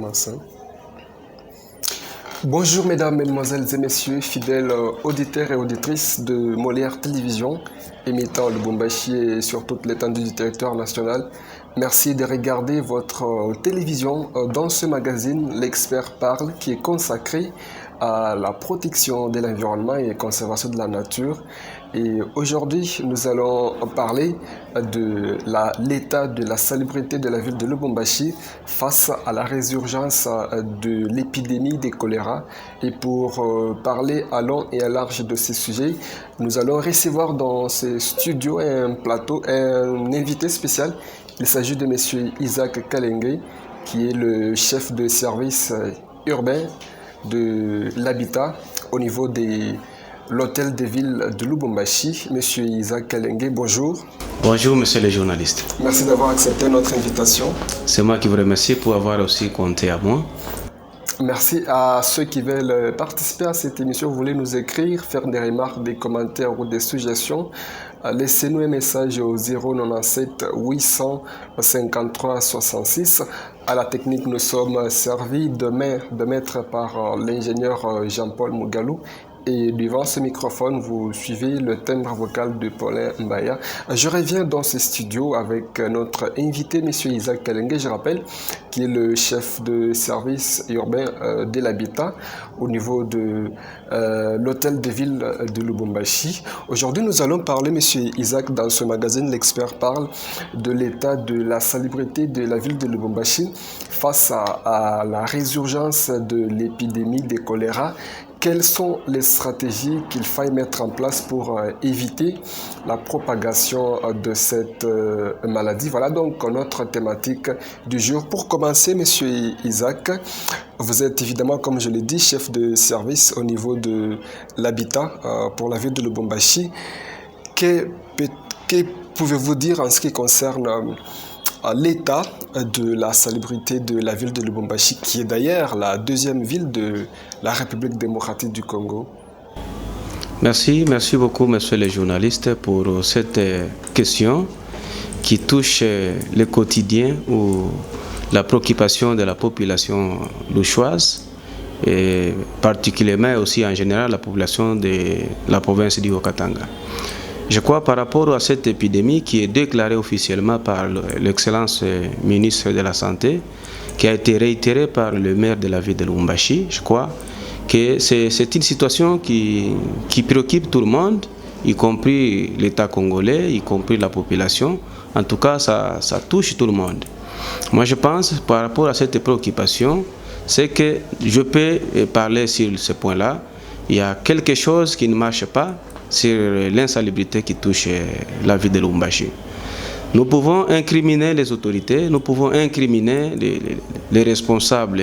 commence. Bonjour mesdames, mesdemoiselles et messieurs, fidèles auditeurs et auditrices de Molière Télévision, émettant le Lubumbashi sur toute l'étendue du territoire national. Merci de regarder votre télévision dans ce magazine, l'Expert parle, qui est consacré à la protection de l'environnement et la conservation de la nature. Et aujourd'hui, nous allons parler de l'état de la salubrité de la ville de Lubumbashi face à la résurgence de l'épidémie de choléra. Et pour parler à long et à large de ces sujets, nous allons recevoir dans ce studio un invité spécial. Il s'agit de M. Isaac Kalenge, qui est le chef de service urbain de l'habitat au niveau de l'hôtel de ville de Lubumbashi. Monsieur Isaac Kalenge, bonjour. Bonjour, monsieur le journaliste. Merci d'avoir accepté notre invitation. C'est moi qui vous remercie pour avoir aussi compté à moi. Merci à ceux qui veulent participer à cette émission. Vous voulez nous écrire, faire des remarques, des commentaires ou des suggestions. Laissez-nous un message au 097 853 66. À la technique, nous sommes servis de maître par l'ingénieur Jean-Paul Mougalou. Et devant ce microphone, vous suivez le timbre vocal de Paulin Mbaya. Je reviens dans ce studio avec notre invité, M. Isaac Kalenge, je rappelle, qui est le chef de service urbain de l'habitat au niveau de l'hôtel de ville de Lubumbashi. Aujourd'hui, nous allons parler, M. Isaac, dans ce magazine, l'Expert parle, de l'état de la salubrité de la ville de Lubumbashi face à la résurgence de l'épidémie de choléra. Quelles sont les stratégies qu'il faille mettre en place pour éviter la propagation de cette maladie? Voilà donc notre thématique du jour. Pour commencer, Monsieur Isaac, vous êtes évidemment, comme je l'ai dit, chef de service au niveau de l'habitat pour la ville de Lubumbashi. Que pouvez-vous dire en ce qui concerne l'état de la salubrité de la ville de Lubumbashi, qui est d'ailleurs la deuxième ville de la République démocratique du Congo? Merci beaucoup, monsieur le journaliste, pour cette question qui touche le quotidien ou la préoccupation de la population louchoise et particulièrement aussi en général la population de la province du Haut-Katanga. Je crois par rapport à cette épidémie qui est déclarée officiellement par l'excellence ministre de la Santé, qui a été réitérée par le maire de la ville de Lubumbashi, je crois que c'est une situation qui préoccupe tout le monde, y compris l'État congolais, y compris la population. En tout cas, ça touche tout le monde. Moi, je pense, par rapport à cette préoccupation, c'est que je peux parler sur ce point-là. Il y a quelque chose qui ne marche pas sur l'insalubrité qui touche la ville de Lubumbashi. Nous pouvons incriminer les autorités, nous pouvons incriminer les responsables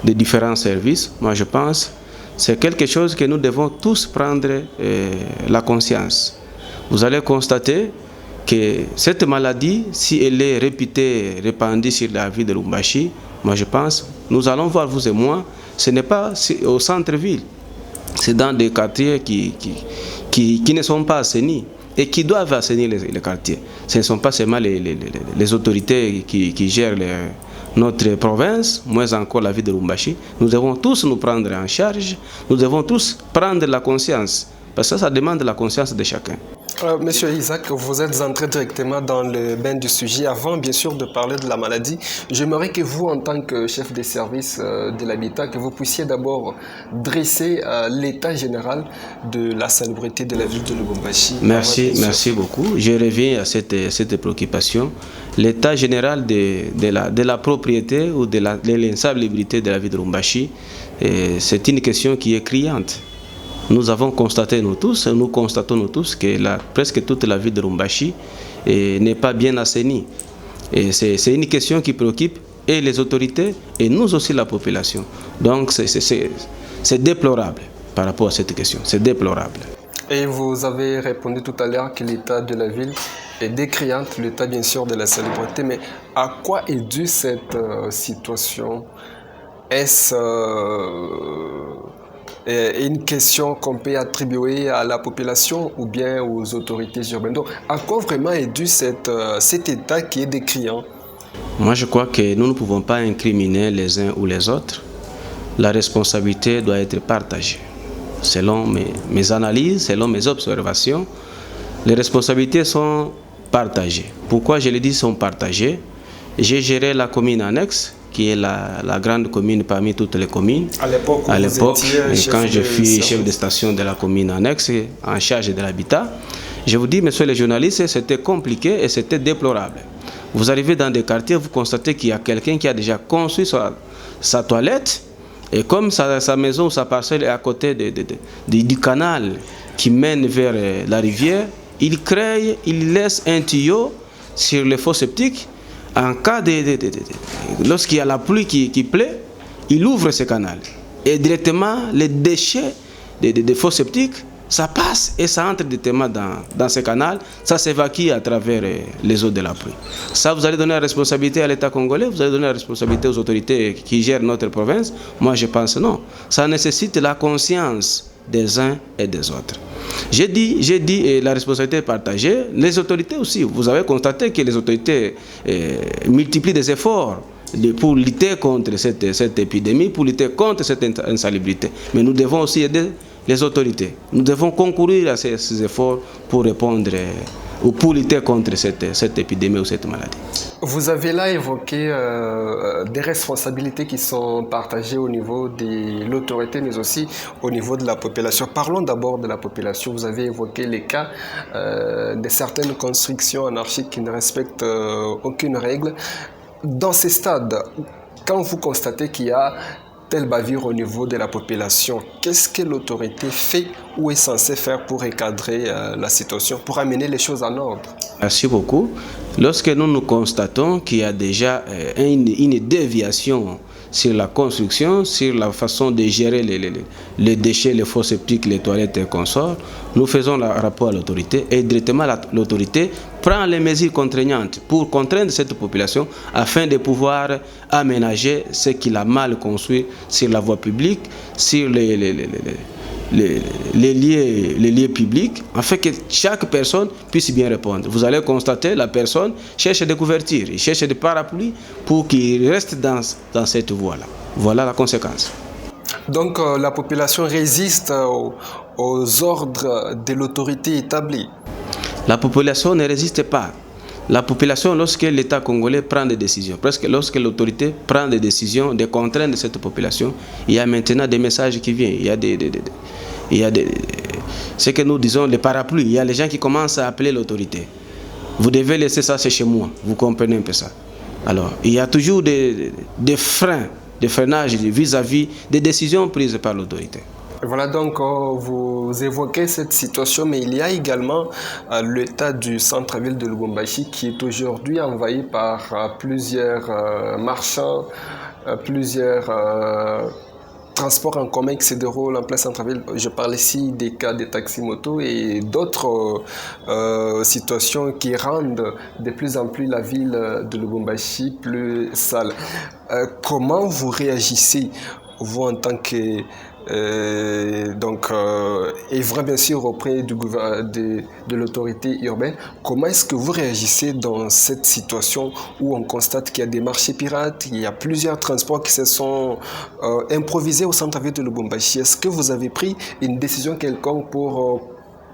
des différents services. Moi, je pense que c'est quelque chose que nous devons tous prendre la conscience. Vous allez constater que cette maladie, si elle est répandue sur la ville de Lubumbashi, moi je pense, nous allons voir, vous et moi, ce n'est pas au centre-ville. C'est dans des quartiers qui ne sont pas assainis et qui doivent assainir les quartiers. Ce ne sont pas seulement les autorités qui gèrent notre province, moins encore la ville de Lubumbashi. Nous devons tous nous prendre en charge, nous devons tous prendre la conscience, parce que ça demande la conscience de chacun. Monsieur Isaac, vous êtes entré directement dans le bain du sujet. Avant, bien sûr, de parler de la maladie, j'aimerais que vous, en tant que chef des services de l'habitat, que vous puissiez d'abord dresser l'état général de la salubrité de la ville de Lubumbashi. Merci beaucoup. Je reviens à cette préoccupation. L'état général de la propriété ou de l'insalubrité de la ville de Lubumbashi, c'est une question qui est criante. Nous avons constaté, nous constatons nous tous que presque toute la ville de Lubumbashi n'est pas bien assainie. Et c'est une question qui préoccupe et les autorités et nous aussi la population. Donc c'est déplorable par rapport à cette question, c'est déplorable. Et vous avez répondu tout à l'heure que l'état de la ville est décriante, l'état bien sûr de la salubrité, mais à quoi est due cette situation? Est-ce une question qu'on peut attribuer à la population ou bien aux autorités urbaines? Donc, à quoi vraiment est dû cet état qui est décriant? Moi, je crois que nous ne pouvons pas incriminer les uns ou les autres. La responsabilité doit être partagée. Selon mes analyses, selon mes observations, les responsabilités sont partagées. Pourquoi je le dis sont partagées? J'ai géré la commune annexe, qui est la grande commune parmi toutes les communes. À l'époque, quand je fus chef de station de la commune annexe, en charge de l'habitat, je vous dis, messieurs les journalistes, c'était compliqué et c'était déplorable. Vous arrivez dans des quartiers, vous constatez qu'il y a quelqu'un qui a déjà construit sa toilette, et comme sa maison ou sa parcelle est à côté du canal qui mène vers la rivière, il laisse un tuyau sur le fosse septique. En cas lorsqu'il y a la pluie qui plaît, il ouvre ce canal. Et directement, les déchets des fosses septiques, ça passe et ça entre directement dans ce canal. Ça s'évacue à travers les eaux de la pluie. Ça, vous allez donner la responsabilité à l'État congolais, vous allez donner la responsabilité aux autorités qui gèrent notre province. Moi, je pense non. Ça nécessite la conscience des uns et des autres. J'ai dit la responsabilité est partagée. Les autorités aussi, vous avez constaté que les autorités multiplient des efforts pour lutter contre cette épidémie, pour lutter contre cette insalubrité. Mais nous devons aussi aider les autorités. Nous devons concourir à ces efforts pour répondre ou pour lutter contre cette épidémie ou cette maladie. Vous avez là évoqué des responsabilités qui sont partagées au niveau de l'autorité, mais aussi au niveau de la population. Parlons d'abord de la population. Vous avez évoqué les cas de certaines constructions anarchiques qui ne respectent aucune règle. Dans ces stades, quand vous constatez qu'il y a telle bavure au niveau de la population, qu'est-ce que l'autorité fait ou est censée faire pour recadrer la situation, pour amener les choses en ordre? Merci beaucoup. Lorsque nous constatons qu'il y a déjà une déviation sur la construction, sur la façon de gérer les déchets, les fosses septiques, les toilettes et consorts, nous faisons le rapport à l'autorité et directement l'autorité prend les mesures contraignantes pour contraindre cette population afin de pouvoir aménager ce qu'il a mal construit sur la voie publique, sur les lieux publics, afin que chaque personne puisse bien répondre. Vous allez constater, la personne cherche des couvertures, il cherche des parapluies pour qu'il reste dans cette voie-là. Voilà la conséquence. Donc la population résiste aux ordres de l'autorité établie. La population ne résiste pas. La population, lorsque l'État congolais prend des décisions, presque lorsque l'autorité prend des décisions de contraindre cette population, il y a maintenant des messages qui viennent. Il y a ce que nous disons, les parapluies. Il y a les gens qui commencent à appeler l'autorité. Vous devez laisser ça, c'est chez moi. Vous comprenez un peu ça. Alors, il y a toujours des freins, des freinages vis-à-vis des décisions prises par l'autorité. Voilà donc, vous évoquez cette situation, mais il y a également l'état du centre-ville de Lubumbashi qui est aujourd'hui envahi par plusieurs marchands, plusieurs transports en commun qui se déroulent en plein centre-ville. Je parle ici des cas des taxis-motos et d'autres situations qui rendent de plus en plus la ville de Lubumbashi plus sale. Comment vous réagissez, vous en tant que œuvrez bien sûr auprès de l'autorité urbaine? Comment est-ce que vous réagissez dans cette situation où on constate qu'il y a des marchés pirates, il y a plusieurs transports qui se sont improvisés au centre-ville de Lubumbashi? Est-ce que vous avez pris une décision quelconque pour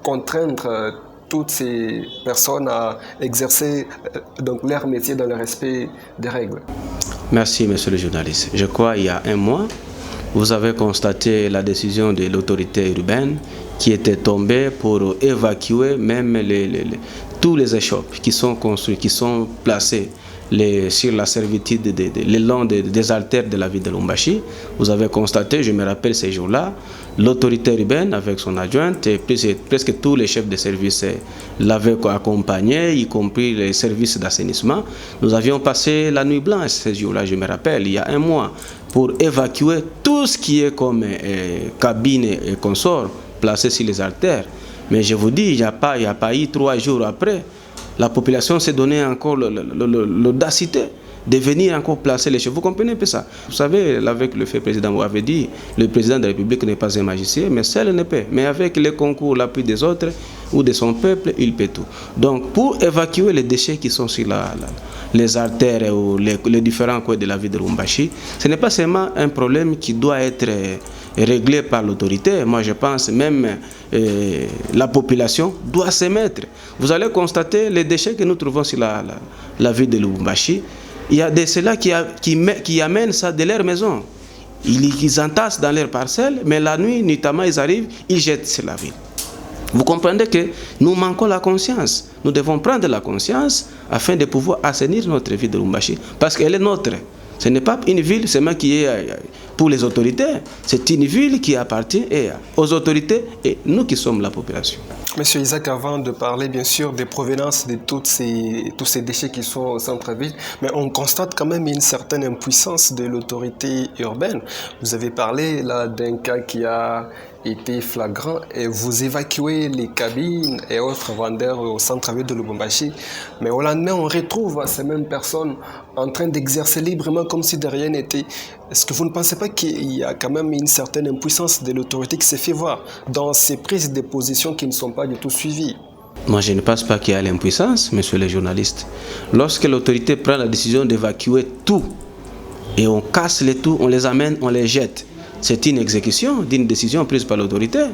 contraindre toutes ces personnes à exercer leur métier dans le respect des règles? Merci, monsieur le journaliste. Je crois qu'il y a un mois, vous avez constaté la décision de l'autorité urbaine qui était tombée pour évacuer même tous les échoppes qui sont construits, qui sont placés sur la servitude le long des artères de la ville de Lubumbashi. Vous avez constaté, je me rappelle ces jours-là, l'autorité urbaine avec son adjointe et presque tous les chefs de service l'avaient accompagné, y compris les services d'assainissement. Nous avions passé la nuit blanche ces jours-là, je me rappelle, il y a un mois, pour évacuer tout ce qui est comme cabine et consort placés sur les artères. Mais je vous dis, il n'y a pas eu 3 jours après, la population s'est donné encore l'audacité de venir encore placer les choses. Vous comprenez un peu ça? Vous savez, avec le fait, le président vous avait dit, le président de la République n'est pas un magicien, mais seul ne peut. Mais avec les concours, l'appui des autres ou de son peuple, il peut tout. Donc, pour évacuer les déchets qui sont sur les artères ou les différents coins de la ville de Lubumbashi, ce n'est pas seulement un problème qui doit être réglé par l'autorité. Moi, je pense même la population doit se mettre. Vous allez constater les déchets que nous trouvons sur la ville de Lubumbashi. Il y a de ceux-là qui amènent ça de leur maison. Ils entassent dans leurs parcelles, mais la nuit, notamment, ils arrivent, ils jettent sur la ville. Vous comprenez que nous manquons la conscience. Nous devons prendre la conscience afin de pouvoir assainir notre ville de Lubumbashi, parce qu'elle est notre. Ce n'est pas une ville seulement qui est pour les autorités. C'est une ville qui appartient aux autorités et nous qui sommes la population. Monsieur Isaac, avant de parler bien sûr des provenances de tous ces déchets qui sont au centre-ville, mais on constate quand même une certaine impuissance de l'autorité urbaine. Vous avez parlé là d'un cas qui a été flagrant et vous évacuez les cabines et autres vendeurs au centre-ville de Lubumbashi. Mais au lendemain, on retrouve ces mêmes personnes en train d'exercer librement comme si de rien n'était. Est-ce que vous ne pensez pas qu'il y a quand même une certaine impuissance de l'autorité qui s'est fait voir dans ces prises de position qui ne sont pas du tout suivies? Moi, je ne pense pas qu'il y a l'impuissance, monsieur le journaliste. Lorsque l'autorité prend la décision d'évacuer tout, et on casse les tout, on les amène, on les jette, c'est une exécution d'une décision prise par l'autorité.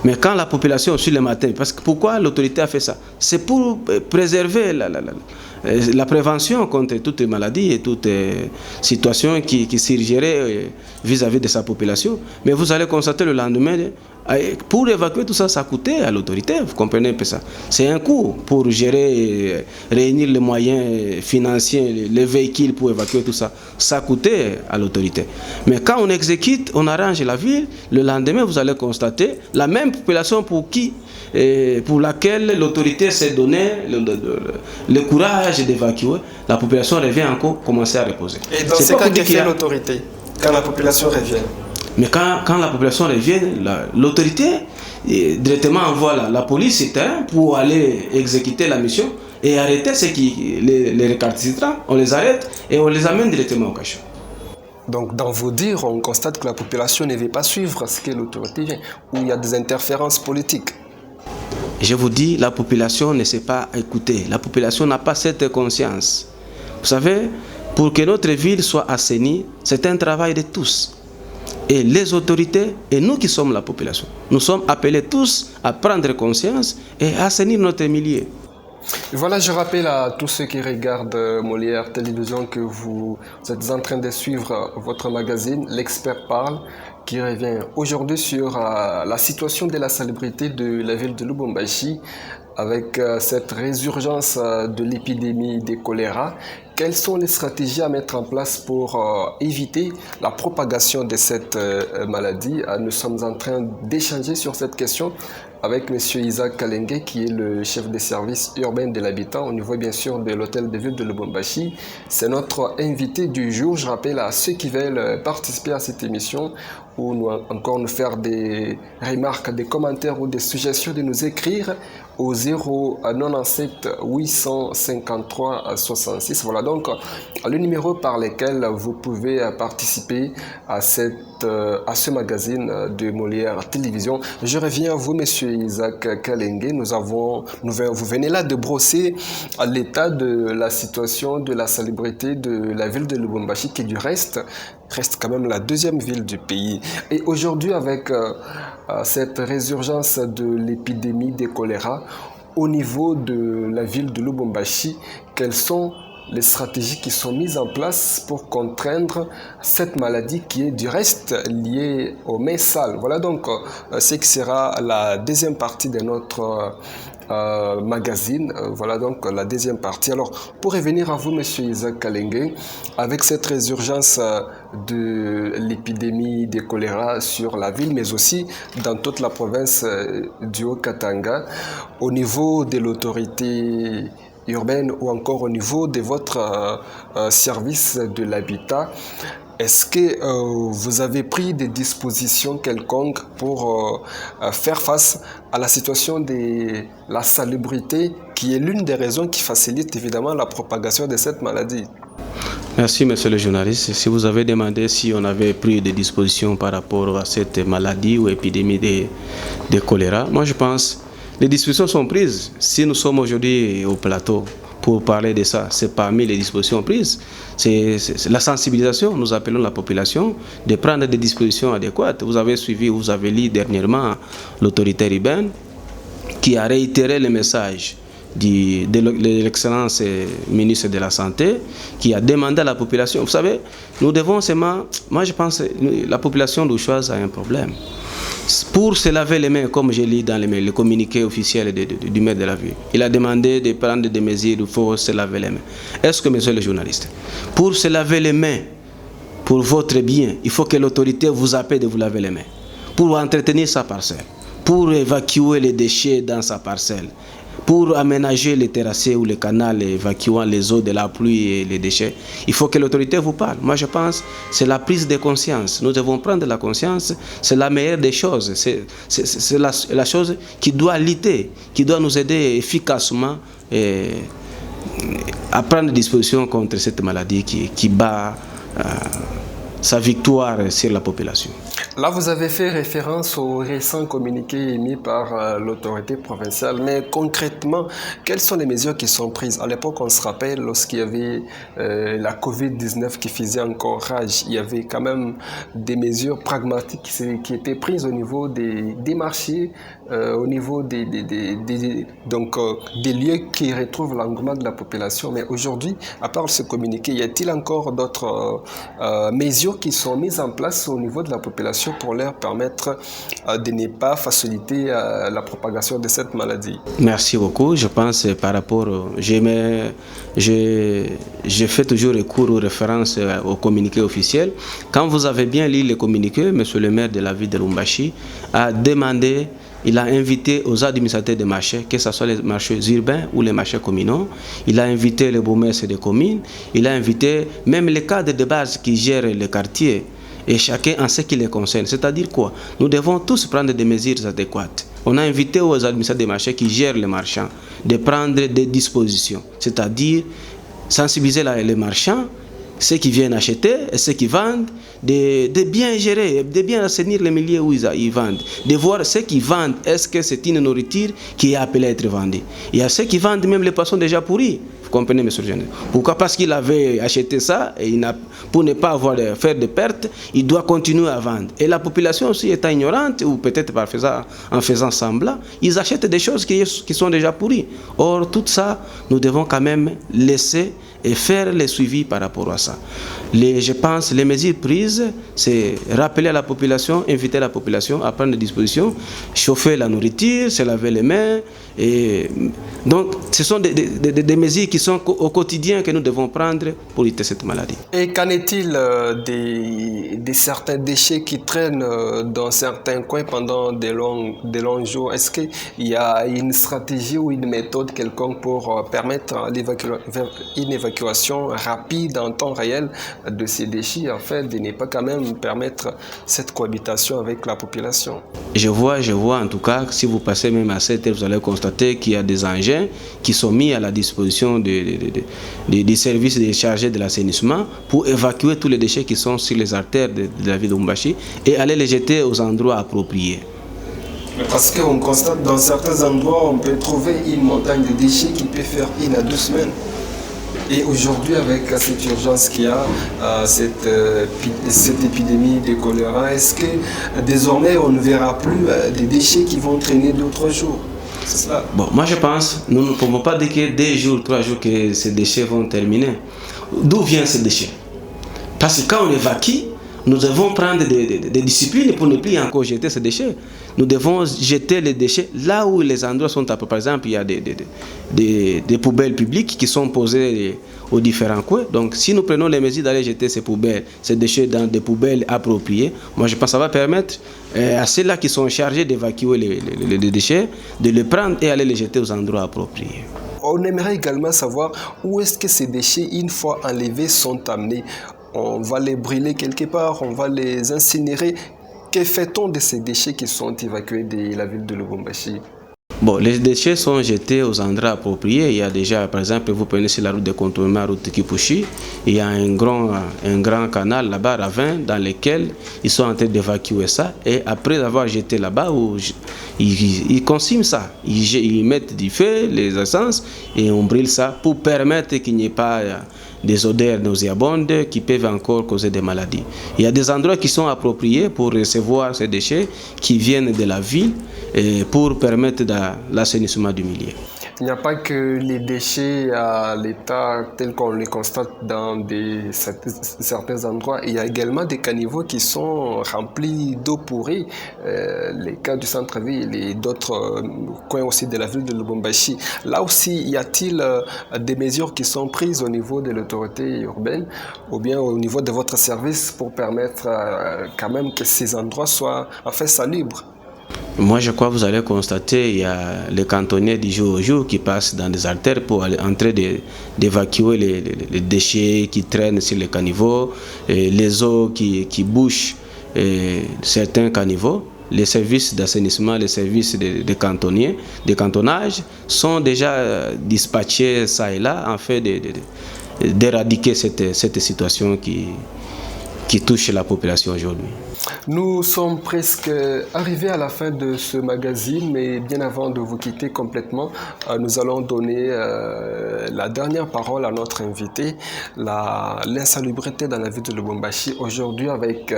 Mais quand la population suit le matin, parce que pourquoi l'autorité a fait ça? C'est pour préserver la prévention contre toutes les maladies et toutes les situations qui surgiraient vis-à-vis de sa population. Mais vous allez constater le lendemain, pour évacuer tout ça, ça coûtait à l'autorité, vous comprenez un peu ça. C'est un coût pour gérer, réunir les moyens financiers, les véhicules pour évacuer tout ça. Ça coûtait à l'autorité. Mais quand on exécute, on arrange la ville, le lendemain, vous allez constater la même population pour laquelle l'autorité s'est donné le courage d'évacuer, la population revient encore commencer à reposer. Et dans ce cas, que fait l'autorité quand la population revient? Mais quand la population revient, l'autorité directement envoie la police sur terrain pour aller exécuter la mission et arrêter les récalcitrants. On les arrête et on les amène directement au cachot. Donc, dans vos dires, on constate que la population ne veut pas suivre ce que l'autorité vient, où il y a des interférences politiques. Je vous dis, la population ne sait pas écouter. La population n'a pas cette conscience. Vous savez, pour que notre ville soit assainie, c'est un travail de tous. Et les autorités, et nous qui sommes la population, nous sommes appelés tous à prendre conscience et à assainir notre milieu. Voilà, je rappelle à tous ceux qui regardent Molière Télévision que vous êtes en train de suivre votre magazine, L'Expert Parle, qui revient aujourd'hui sur la situation de la salubrité de la ville de Lubumbashi avec cette résurgence de l'épidémie de choléra. Quelles sont les stratégies à mettre en place pour éviter la propagation de cette maladie? Nous sommes en train d'échanger sur cette question avec M. Isaac Kalenge, qui est le chef des services urbains de l'habitat au niveau bien sûr de l'hôtel de ville de Lubumbashi. C'est notre invité du jour. Je rappelle à ceux qui veulent participer à cette émission ou nous faire des remarques, des commentaires ou des suggestions, de nous écrire au 097 853 66. Voilà donc le numéro par lequel vous pouvez participer à ce magazine de Molière Télévision. Je reviens à vous, monsieur Isaac Kalenge. Vous venez là de brosser l'état de la situation de la salubrité de la ville de Lubumbashi, qui du reste quand même la deuxième ville du pays. Et aujourd'hui, avec cette résurgence de l'épidémie de choléra au niveau de la ville de Lubumbashi, quelles sont les stratégies qui sont mises en place pour contraindre cette maladie qui est du reste liée aux mains sales? Voilà donc ce qui sera la deuxième partie de notre magazine. Voilà donc la deuxième partie. Alors, pour revenir à vous, monsieur Isaac Kalenge, avec cette résurgence de l'épidémie de choléra sur la ville, mais aussi dans toute la province du Haut-Katanga, au niveau de l'autorité urbaine ou encore au niveau de votre service de l'habitat, est-ce que vous avez pris des dispositions quelconques pour faire face à la situation de la salubrité, qui est l'une des raisons qui facilite évidemment la propagation de cette maladie? Merci, monsieur le journaliste. Si vous avez demandé si on avait pris des dispositions par rapport à cette maladie ou épidémie de choléra, moi je pense que les dispositions sont prises. Si nous sommes aujourd'hui au plateau pour parler de ça, c'est parmi les dispositions prises. C'est la sensibilisation. Nous appelons la population de prendre des dispositions adéquates. Vous avez suivi, vous avez lu dernièrement l'autorité urbaine qui a réitéré le message de l'excellence ministre de la Santé, qui a demandé à la population. Vous savez, nous devons seulement, moi je pense que la population douchoise a un problème. Pour se laver les mains, comme je lis dans le communiqué officiel du maire de la ville, il a demandé de prendre des mesures, il faut se laver les mains. Est-ce que, monsieur le journaliste, pour se laver les mains, pour votre bien, il faut que l'autorité vous appelle de vous laver les mains, pour entretenir sa parcelle, pour évacuer les déchets dans sa parcelle, pour aménager les terrassés ou les canaux évacuant les eaux de la pluie et les déchets, il faut que l'autorité vous parle. Moi, je pense que c'est la prise de conscience. Nous devons prendre la conscience. C'est la meilleure des choses. C'est la chose qui doit lutter, qui doit nous aider efficacement à prendre des dispositions contre cette maladie qui bat sa victoire sur la population. Là, vous avez fait référence au récent communiqué émis par l'autorité provinciale, mais concrètement, quelles sont les mesures qui sont prises? À l'époque, on se rappelle, lorsqu'il y avait la Covid-19 qui faisait encore rage, il y avait quand même des mesures pragmatiques qui étaient prises au niveau des marchés, au niveau des lieux qui retrouvent l'engouement de la population. Mais aujourd'hui, à part ce communiqué, y a-t-il encore d'autres mesures qui sont mises en place au niveau de la population pour leur permettre de ne pas faciliter la propagation de cette maladie? Merci beaucoup. Je pense par rapport, je fais toujours recours aux références au communiqué officiel. Quand vous avez bien lu le communiqué, monsieur le maire de la ville de Lubumbashi a demandé, il a invité aux administrateurs des marchés, que ce soit les marchés urbains ou les marchés communaux, il a invité les bourgmestres des communes, il a invité même les cadres de base qui gèrent les quartiers, et chacun en ce qui les concerne. C'est-à-dire quoi? Nous devons tous prendre des mesures adéquates. On a invité aux administrateurs des marchés qui gèrent les marchands de prendre des dispositions, c'est-à-dire sensibiliser les marchands, ceux qui viennent acheter et ceux qui vendent, de bien gérer, de bien assainir les milieux où ils vendent, de voir ceux qui vendent, est-ce que c'est une nourriture qui est appelée à être vendue. Il y a ceux qui vendent même les poissons déjà pourris. Vous comprenez, monsieur le général? Pourquoi? Parce qu'il avait acheté ça et pour ne pas faire de pertes, il doit continuer à vendre. Et la population aussi étant ignorante, ou peut-être en faisant semblant, ils achètent des choses qui sont déjà pourries. Or, tout ça, nous devons quand même laisser et faire les suivis par rapport à ça. Je pense les mesures prises, c'est rappeler à la population, inviter la population à prendre des dispositions, chauffer la nourriture, se laver les mains. Et donc, ce sont des mesures qui sont au quotidien que nous devons prendre pour lutter cette maladie. Et qu'en est-il de certains déchets qui traînent dans certains coins pendant des longs jours? Est-ce qu'il y a une stratégie ou une méthode quelconque pour permettre une évacuation rapide en temps réel de ces déchets, afin de ne pas quand même permettre cette cohabitation avec la population? Je vois en tout cas, si vous passez même à cette heure, vous allez constater qu'il y a des engins qui sont mis à la disposition des services chargés de l'assainissement pour évacuer tous les déchets qui sont sur les artères de la ville de Lubumbashi et aller les jeter aux endroits appropriés. Parce qu'on constate dans certains endroits, on peut trouver une montagne de déchets qui peut faire 1 à 2 semaines. Et aujourd'hui, avec cette urgence qu'il y a, cette épidémie de choléra, est-ce que désormais on ne verra plus des déchets qui vont traîner d'autres jours? C'est cela. Bon, moi je pense, nous ne pouvons pas dire que 2 jours, 3 jours que ces déchets vont terminer. D'où viennent ces déchets? Parce que quand on évacue, nous devons prendre des disciplines pour ne plus encore jeter ces déchets. Nous devons jeter les déchets là où les endroits sont à peu. Par exemple, il y a des poubelles publiques qui sont posées aux différents coins. Donc, si nous prenons les mesures d'aller jeter ces déchets dans des poubelles appropriées, moi je pense que ça va permettre à ceux-là qui sont chargés d'évacuer les déchets, de les prendre et aller les jeter aux endroits appropriés. On aimerait également savoir où est-ce que ces déchets, une fois enlevés, sont amenés. On va les brûler quelque part, on va les incinérer. Que fait-on de ces déchets qui sont évacués de la ville de Lubumbashi? Bon, les déchets sont jetés aux endroits appropriés. Il y a déjà, par exemple, vous prenez sur la route de contournement, route de Kipushi, il y a un grand canal là-bas, ravin, dans lequel ils sont en train d'évacuer ça. Et après avoir jeté là-bas, ils consomment ça. Ils mettent du feu, les essences, et on brûle ça pour permettre qu'il n'y ait pas des odeurs nauséabondes qui peuvent encore causer des maladies. Il y a des endroits qui sont appropriés pour recevoir ces déchets qui viennent de la ville et pour permettre l'assainissement du milieu. Il n'y a pas que les déchets à l'état tel qu'on les constate dans certains endroits. Il y a également des caniveaux qui sont remplis d'eau pourrie. Les cas du centre-ville et d'autres coins aussi de la ville de Lubumbashi. Là aussi, y a-t-il des mesures qui sont prises au niveau de l'autorité urbaine ou bien au niveau de votre service pour permettre quand même que ces endroits soient en fait salubres? Moi, je crois que vous allez constater, il y a les cantonniers du jour au jour qui passent dans des artères pour aller en train d'évacuer les déchets qui traînent sur les caniveaux, et les eaux qui bouchent certains caniveaux. Les services d'assainissement, les services de cantonniers, de cantonnage sont déjà dispatchés ça et là en fait d'éradiquer cette situation qui touche la population aujourd'hui. Nous sommes presque arrivés à la fin de ce magazine, mais bien avant de vous quitter complètement, nous allons donner la dernière parole à notre invité, l'insalubrité dans la ville de Lubumbashi. Aujourd'hui, avec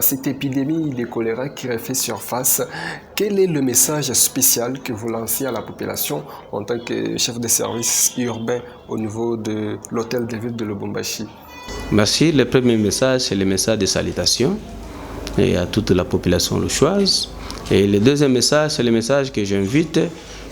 cette épidémie de choléra qui refait surface, quel est le message spécial que vous lancez à la population en tant que chef de service urbain au niveau de l'hôtel de ville de Lubumbashi? Merci. Le premier message, c'est le message de salutation et à toute la population louchoise. Et le deuxième message, c'est le message que j'invite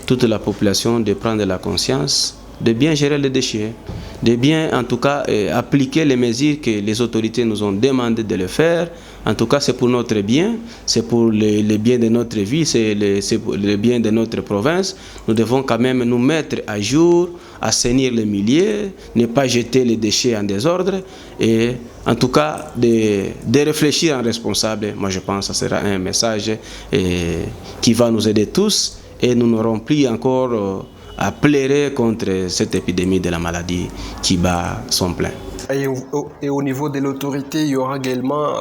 toute la population de prendre la conscience, de bien gérer les déchets, de bien en tout cas appliquer les mesures que les autorités nous ont demandé de le faire. En tout cas, c'est pour notre bien, c'est pour le bien de notre vie, c'est pour le bien de notre province. Nous devons quand même nous mettre à jour, assainir les milieux, ne pas jeter les déchets en désordre et en tout cas de réfléchir en responsable. Moi, je pense que ce sera un message qui va nous aider tous et nous n'aurons plus encore à pleurer contre cette épidémie de la maladie qui bat son plein. Et au niveau de l'autorité, il y aura également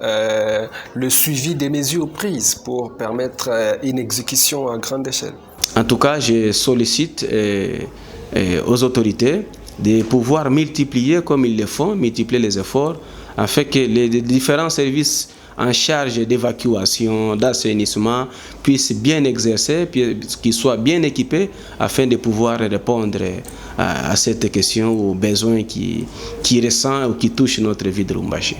le suivi des mesures prises pour permettre une exécution à grande échelle. En tout cas, je sollicite aux autorités de pouvoir multiplier comme ils le font, multiplier les efforts, afin que les différents services en charge d'évacuation, d'assainissement, puissent bien exercer, qu'ils soient bien équipés afin de pouvoir répondre à cette question, aux besoins qui ressentent ou qui touchent notre vie de Lubumbashi.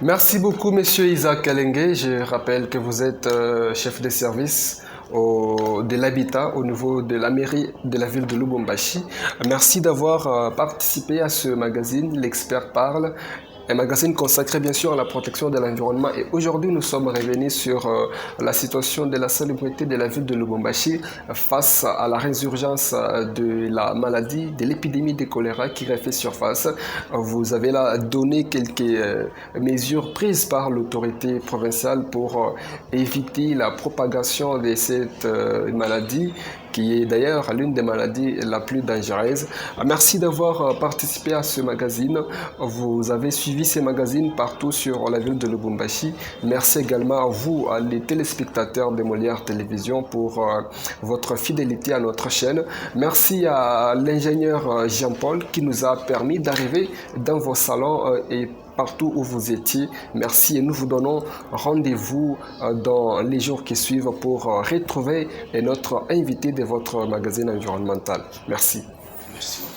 Merci beaucoup, Monsieur Isaac Kalenge. Je rappelle que vous êtes chef de service de l'habitat au niveau de la mairie de la ville de Lubumbashi. Merci d'avoir participé à ce magazine, L'Expert parle. Un magazine consacré bien sûr à la protection de l'environnement et aujourd'hui nous sommes revenus sur la situation de la salubrité de la ville de Lubumbashi face à la résurgence de la maladie, de l'épidémie de choléra qui refait surface. Vous avez là donné quelques mesures prises par l'autorité provinciale pour éviter la propagation de cette maladie qui est d'ailleurs l'une des maladies la plus dangereuses. Merci d'avoir participé à ce magazine. Vous avez suivi ces magazines partout sur la ville de Lubumbashi. Merci également à vous, les téléspectateurs de Molière Télévision, pour votre fidélité à notre chaîne. Merci à l'ingénieur Jean-Paul qui nous a permis d'arriver dans vos salons et partout où vous étiez. Merci et nous vous donnons rendez-vous dans les jours qui suivent pour retrouver notre invité de votre magazine environnemental. Merci. Merci.